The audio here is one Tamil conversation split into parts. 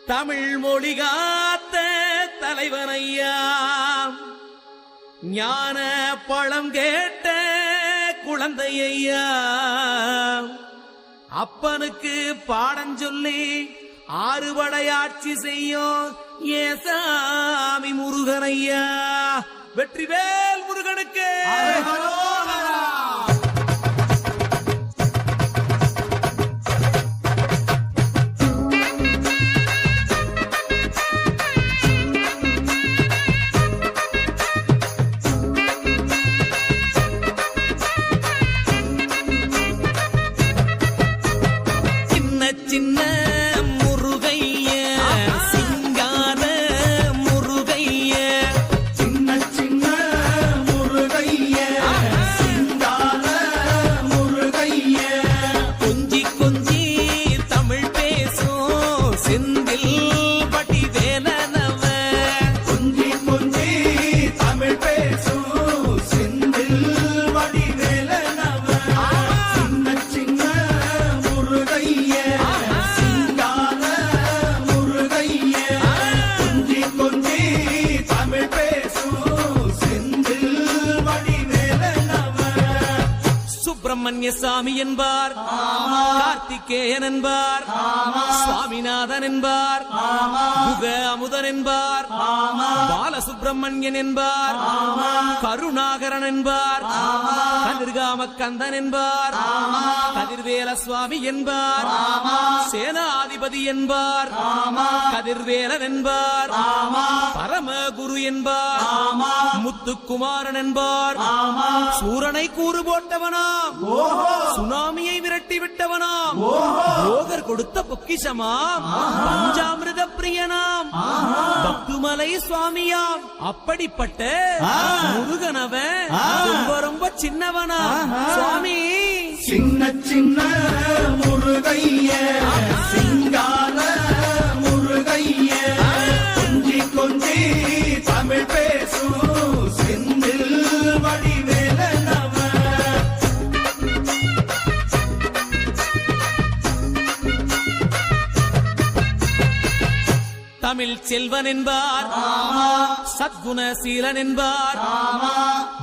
தமிழ் மொழி காத்த தலைவனையா, ஞான பழம் கேட்ட குழந்தையா, அப்பனுக்கு பாடம் சொல்லி ஆறுபடையாட்சி செய்யும் ஏசாமி முருகனையா. வெற்றிவேல் முருகனுக்கு. சின்ன முருகைய சிங்கார முருகைய, சின்ன சின்ன முருகைய சிங்கார முருகைய, கொஞ்சி கொஞ்சி தமிழ் பேசும் செந்தில் பட்டி வேலனவ, கொஞ்சி கொஞ்சி தமிழ் பேசும் செந்தில் வடிவேலனவ, சின்ன சின்ன முருகைய சுப்பிரமணிய சாமி என்பார், கார்த்திகேயன் என்பார், சுவாமிநாதன் என்பார், முக அமுதன் என்பார், பாலசுப்பிரமணியன் என்பார், கருணாகரன் என்பார், கதிர்காம கந்தன் என்பார், கதிர்வேல சுவாமி என்பார், சேனாதிபதி என்பார், கதிர்வேலன் என்பார், பரமகுரு என்பார், முத்துக்குமாரன் என்பார், சூரனை கூறு போட்டவனாம், சுனாமியை விரட்டி விட்டவனாம், போகர் கொடுத்த பொக்கிஷமாம், பஞ்சாமிர்த பிரியனாம், பத்துமலை சுவாமியாம். அப்படிப்பட்ட முருகனவன் ரொம்ப ரொம்ப சின்னவனா சுவாமி. சின்ன சின்ன முருகைய சிங்கார முருகைய, கொஞ்சி கொஞ்சி தமிழ் பேசும் செந்தில் வடிவேலனவ, தமிழ் செல்வன் என்பார், சத்குணசீலன் என்பார்,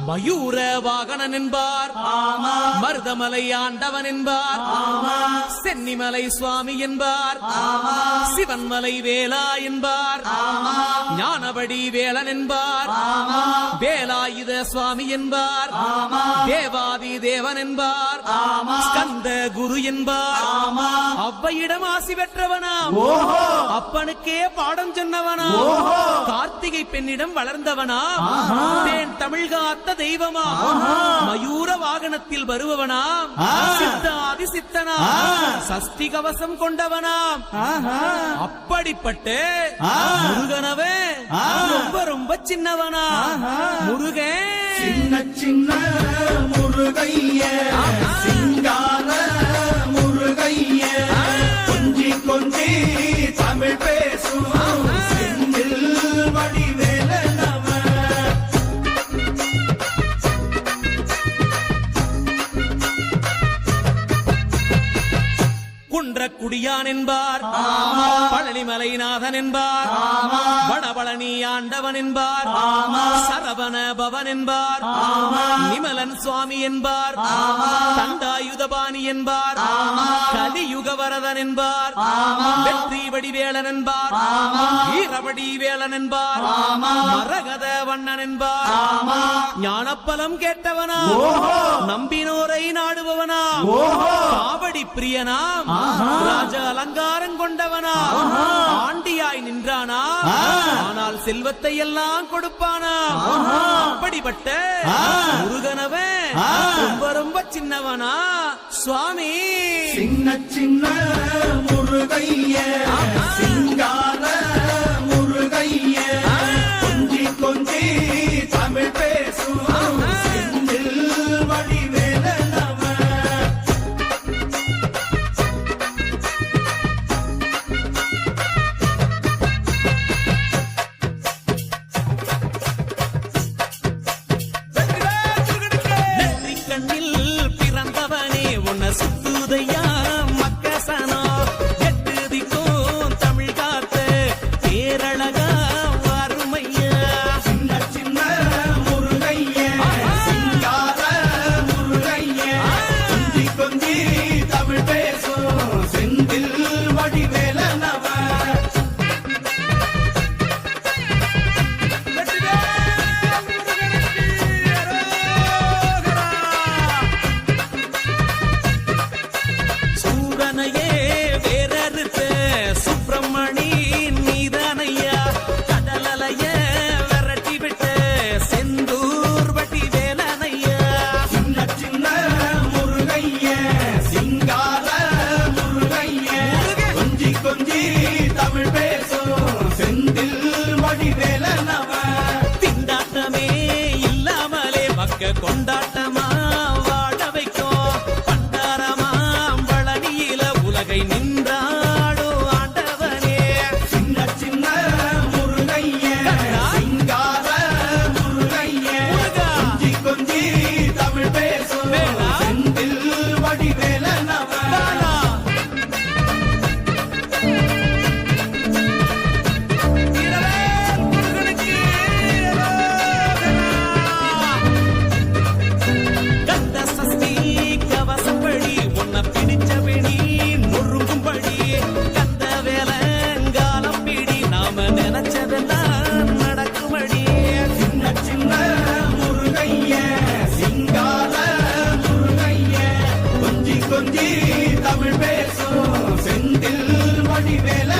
மயூர வாகனன் என்பார், மருதமலை ஆண்டவன் என்பார், சென்னிமலை சுவாமி என்பார், சிவன்மலை வேலா என்பார், ஞானபடி வேலன் என்பார், வேலாயுத சுவாமி என்பார், தேவாதி தேவன் என்பார், ஸ்கந்த குரு என்பார், அவ்வையிடம் ஆசி பெற்றவனாம், அப்பனுக்கே பாடம் சொன்னவனா, கார்த்திகை பெண்ணிடம் வளர்ந்தவனா, தேன் தமிழ் காத்த தெய்வமா, மயூர வாகனத்தில் வருபவனாம், சித்தாதி சித்தனா, சஷ்டி கவசம் கொண்டவனாம். அப்படிப்பட்ட முருகனவே ரொம்ப ரொம்ப சின்னவனா முருகன். சின்ன சின்ன முருகைய சிங்கார முருகைய, கொஞ்சி கொஞ்சி தமிழ் பேசும் செந்தில் வடிவேலனவ, குன்றக்குடியான் என்பார், பழனிமலைநாதன் என்பார், வடபழனி ஆண்டவன் என்பார், சரவண பவன் என்பார், நிமலன் சுவாமி என்பார், தண்டாயுதபாணி என்பார், கலியுக வரதன் என்பார், வெற்றி வடிவேலன் என்பார், வீரவடி வேலன் என்பார், மரகத வண்ணன் என்பார், ஞானப்பலம் கேட்டவனா, நம்பினோரை நாடுபவனா, காவடி பிரியனாம், ராஜ அலங்காரம் கொண்டவனா, ஆண்டியாய் நின்றானா, ஆனால் செல்வத்தை எல்லாம் கொடுப்பானா. அப்படிப்பட்ட முருகனவன் ரொம்ப ரொம்ப சின்னவனா சுவாமி. சின்ன சின்ன முருகைய சிங்கார முருகைய, கொஞ்சி கொஞ்சி தமிழ் பேசும் செந்தில் வடிவேலனவ, கண்ணில் பிறந்தவனே உன்னை சுத்துதையா மக்கசனா, எட்டு திக்கும் கொஞ்சி தமிழ் பேசும் செந்தில் வடிவேலனவ திண்டாட்டமே இல்லாமலே மக்க கொண்டாட்டமா வாழ வைக்கும் பண்டாரமாம் பழனியில உலகை நின்றாடோ ஆண்டவனே. சின்ன சின்ன முருகைய சிங்கார முருகைய முருகா. கொஞ்சி கொஞ்சி தமிழ் பேசும் வேளா. செந்தில் வடிவேலனவ பாலா. இரவேல் முருகனுக்கு ரோகரா. கந்த சஷ்டி கவசப்படி உன்னை பிடிச்சபடி நொறுங்கும்படி கந்த வேலங்காலம் பிடி நாம நினைச்சதெல்லாம் நடக்கும்படி. சின்ன சின்ன முருகைய சிங்கார முருகைய கொஞ்சி கொஞ்சி தமிழ் பேசும் செந்தில் வடிவேல